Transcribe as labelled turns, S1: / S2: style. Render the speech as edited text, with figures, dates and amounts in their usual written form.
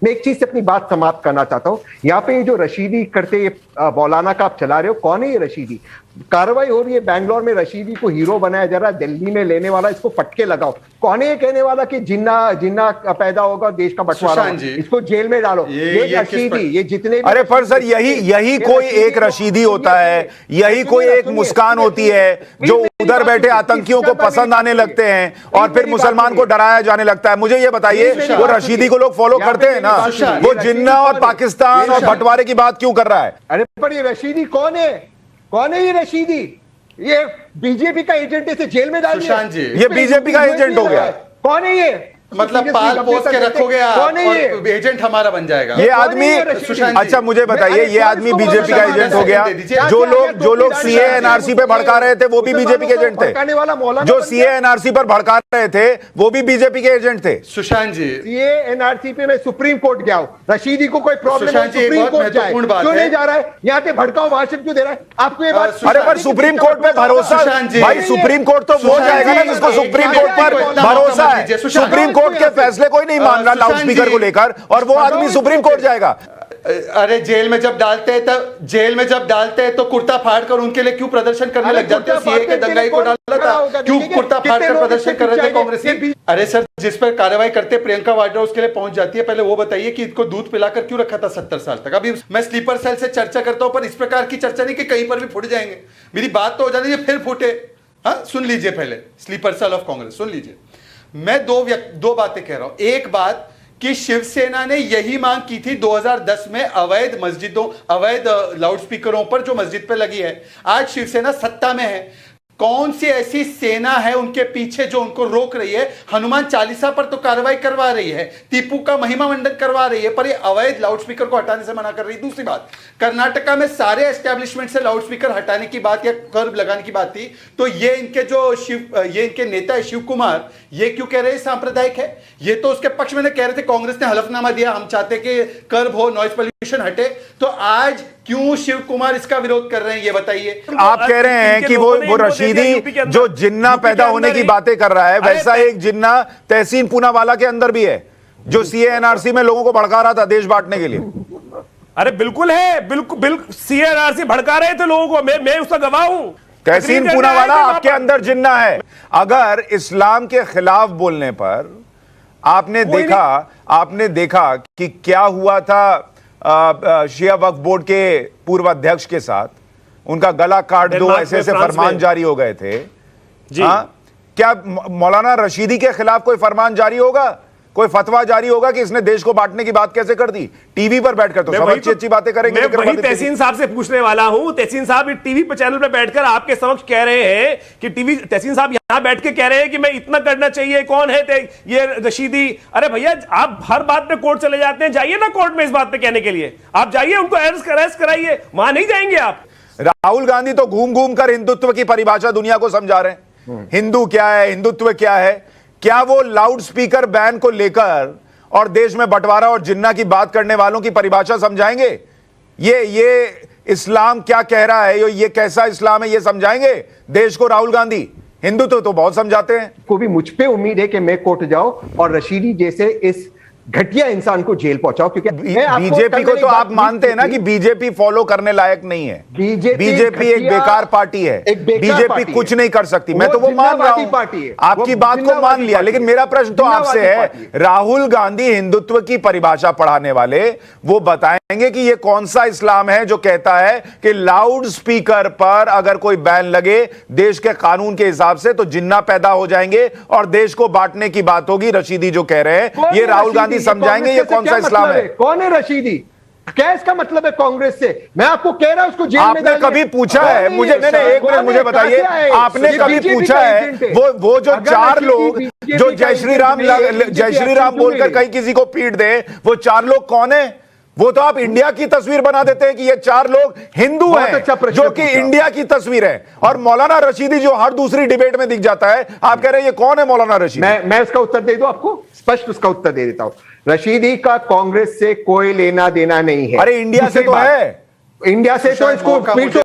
S1: मैं एक चीज से अपनी बात समाप्त करना चाहता हूं। यहाँ पे जो रशीदी करते मौलाना का आप चला रहे हो, कौन है ये रशीदी? कार्रवाई हो रही है बैंगलोर में, रशीदी को हीरो बनाया जा रहा है, दिल्ली में लेने वाला, इसको फटके लगाओ। कौन है ये कहने वाला कि जिन्ना पैदा होगा और देश का बंटवारा होगा? इसको जेल में डालो। ये रशीदी, ये जितने
S2: अरे पर सर यही कोई एक रशीदी होता है, यही कोई एक मुस्कान होती है जो उधर बैठे आतंकियों को पसंद आने लगते हैं और फिर मुसलमान को डराया जाने लगता है। मुझे ये बताइए, वो रशीदी को लोग फॉलो करते हैं ना? वो जिन्ना और पाकिस्तान और बंटवारे की बात क्यों कर रहा है?
S1: अरे पर ये रशीदी कौन है? कौन है ये रशीदी? ये बीजेपी का एजेंट है, इसे जेल में डाल दिया।
S3: सुशांत जी,
S2: ये बीजेपी का एजेंट हो गया।
S1: कौन है ये?
S3: मतलब पाल पोस के रखोगे आप और एजेंट हमारा बन जाएगा
S2: ये आदमी? अच्छा मुझे बताइए, ये आदमी बीजेपी का एजेंट हो गया? जो लोग सीए एनआरसी पे भड़का रहे थे वो भी बीजेपी के एजेंट थे। जो सीए एनआरसी पर भड़का रहे थे वो भी बीजेपी के एजेंट थे।
S3: सुशांत जी,
S1: सीए एनआरसी पे मैं सुप्रीम कोर्ट गया हूं, रशीदी को कोई प्रॉब्लम है सुप्रीम कोर्ट जाए, क्यों नहीं जा रहा है? यहाँ पे भड़काओ भाषण क्यों दे रहा है? आपको ये बात,
S2: अरे पर सुप्रीम कोर्ट पे भरोसा, भाई सुप्रीम कोर्ट तो वो जाएगा ना जिसको सुप्रीम कोर्ट पर भरोसा है। सुप्रीम कोर्ट के फैसले कोई नहीं मान रहा लाउड स्पीकर को लेकर, और वो आदमी सुप्रीम कोर्ट जाएगा।
S3: अरे जेल में जब डालते हैं तो कुर्ता फाड़ कर उनके लिए क्यों प्रदर्शन करने लग जाते हो? सीए के दंगाई को डाला था, क्यों कुर्ता फाड़ कर प्रदर्शन कर रहे थे कांग्रेसी? अरे सर, जिस पर कार्रवाई करते प्रियंका वाड्रा उसके लिए पहुंच जाती है। पहले वो बताइए कि इसको दूध पिलाकर क्यों रखा था 70 साल तक? अभी मैं स्लीपर सेल से चर्चा करता हूं, पर इस प्रकार की चर्चा नहीं कि कहीं पर भी फूट जाएंगे। मेरी बात तो हो जानी है, फिर फूटे। हाँ, सुन लीजिए पहले स्लीपर सेल ऑफ कांग्रेस, सुन लीजिए। मैं दो बातें कह रहा हूं। एक बात कि शिवसेना ने यही मांग की थी 2010 में अवैध लाउडस्पीकरों पर जो मस्जिद पे लगी है। आज शिवसेना सत्ता में है, कौन सी ऐसी सेना है उनके पीछे जो उनको रोक रही है? हनुमान चालीसा पर तो कार्रवाई करवा रही है, टीपू का महिमा मंडन करवा रही है, पर ये अवैध लाउडस्पीकर को हटाने से मना कर रही है। दूसरी बात, कर्नाटका में सारे एस्टेब्लिशमेंट से लाउडस्पीकर हटाने की बात या कर्ब लगाने की बात थी, तो ये इनके नेता है शिव कुमार, ये क्यों कह रहे हैं सांप्रदायिक है? ये तो उसके पक्ष में कह रहे थे, कांग्रेस ने हलफनामा दिया, हम चाहते कि कर्ब हो, नॉइज पोल्यूशन हटे। तो आज क्यों शिव कुमार इसका विरोध कर रहे हैं, ये बताइए।
S2: आप कह रहे हैं कि वो रशीदी जो जिन्ना पैदा होने की बातें कर रहा है, वैसा एक जिन्ना तहसीन पूनावाला के अंदर भी है जो सीए एनआरसी में लोगों को भड़का रहा था देश बांटने के लिए।
S4: अरे बिल्कुल है, बिल्कुल सीए एनआरसी भड़का रहे थे लोगों को, मैं उसका गवाह हूं।
S2: तहसीन पूनावाला आपके अंदर जिन्ना है। अगर इस्लाम के खिलाफ बोलने पर आपने देखा कि क्या हुआ था शिया वक्फ बोर्ड के पूर्व अध्यक्ष के साथ, उनका गला काट दो ऐसे फरमान जारी हो गए थे। क्या मौलाना रशीदी के खिलाफ कोई फरमान जारी होगा, कोई फतवा जारी होगा कि इसने देश को बांटने की बात कैसे कर दी? टीवी पर बैठकर तो सब अच्छी बातें करेंगे।
S4: मैं वही तहसीन साहब से पूछने वाला हूं। तहसीन साहब टीवी पर चैनल पर बैठकर आपके समक्ष कह रहे हैं कि तहसीन साहब यहां बैठ के कह रहे हैं कि मैं इतना करना चाहिए, कौन है ये रशीदी? अरे भैया, आप हर बात पे कोर्ट चले जाते हैं, जाइए ना कोर्ट में इस बात पे कहने के लिए। आप जाइए, उनको अरेस्ट कराइए, वहां नहीं जाएंगे आप।
S2: राहुल गांधी तो घूम घूम कर हिंदुत्व की परिभाषा दुनिया को समझा रहे हैं। हिंदू क्या है, हिंदुत्व क्या है? क्या वो लाउड स्पीकर बैन को लेकर और देश में बंटवारा और जिन्ना की बात करने वालों की परिभाषा समझाएंगे? ये इस्लाम क्या कह रहा है, ये कैसा इस्लाम है, ये समझाएंगे देश को राहुल गांधी? हिंदुत्व तो बहुत समझाते हैं।
S1: को भी मुझ पे उम्मीद है कि मैं कोर्ट जाऊं और रशीदी जैसे इस घटिया इंसान को जेल पहुंचाओ, क्योंकि
S2: बीजेपी को तो आप मानते हैं ना कि बीजेपी फॉलो करने लायक नहीं है। बीजेपी एक बेकार पार्टी है, बीजेपी कुछ नहीं कर सकती। मैं तो वो मान रहा हूं, आपकी बात को मान लिया, लेकिन मेरा प्रश्न तो आपसे है, राहुल गांधी हिंदुत्व की परिभाषा पढ़ाने वाले, वो बताएंगे कि ये कौन सा इस्लाम है जो कहता है कि लाउड स्पीकर पर अगर कोई बैन लगे देश के कानून के हिसाब से तो जिन्ना पैदा हो जाएंगे और देश को बांटने की बात होगी। रशीदी जो कह रहे हैं, ये राहुल गांधी समझाएंगे ये कौन सा इस्लाम है?
S1: कौन है रशीदी? क्या इसका मतलब है कांग्रेस से? मैं आपको कह रहा हूं उसको जेल में
S2: आपने कभी पूछा है मुझे? एक मिनट मुझे बताइए, आपने कभी पूछा है वो जो 4 लोग जो जय श्री राम बोलकर कहीं किसी को पीट दे, वो 4 लोग कौन है? वो तो आप इंडिया की तस्वीर बना देते हैं कि ये 4 लोग हिंदू हैं, जो कि इंडिया की तस्वीर है। और मौलाना रशीदी जो हर दूसरी डिबेट में दिख जाता है, आप कह रहे हैं ये कौन है मौलाना रशीदी?
S1: मैं उसका उत्तर दे दूं आपको, स्पष्ट उसका उत्तर दे देता हूं। रशीदी का कांग्रेस से कोई लेना देना नहीं है।
S2: अरे इंडिया से तो है,
S1: इंडिया से तो इसको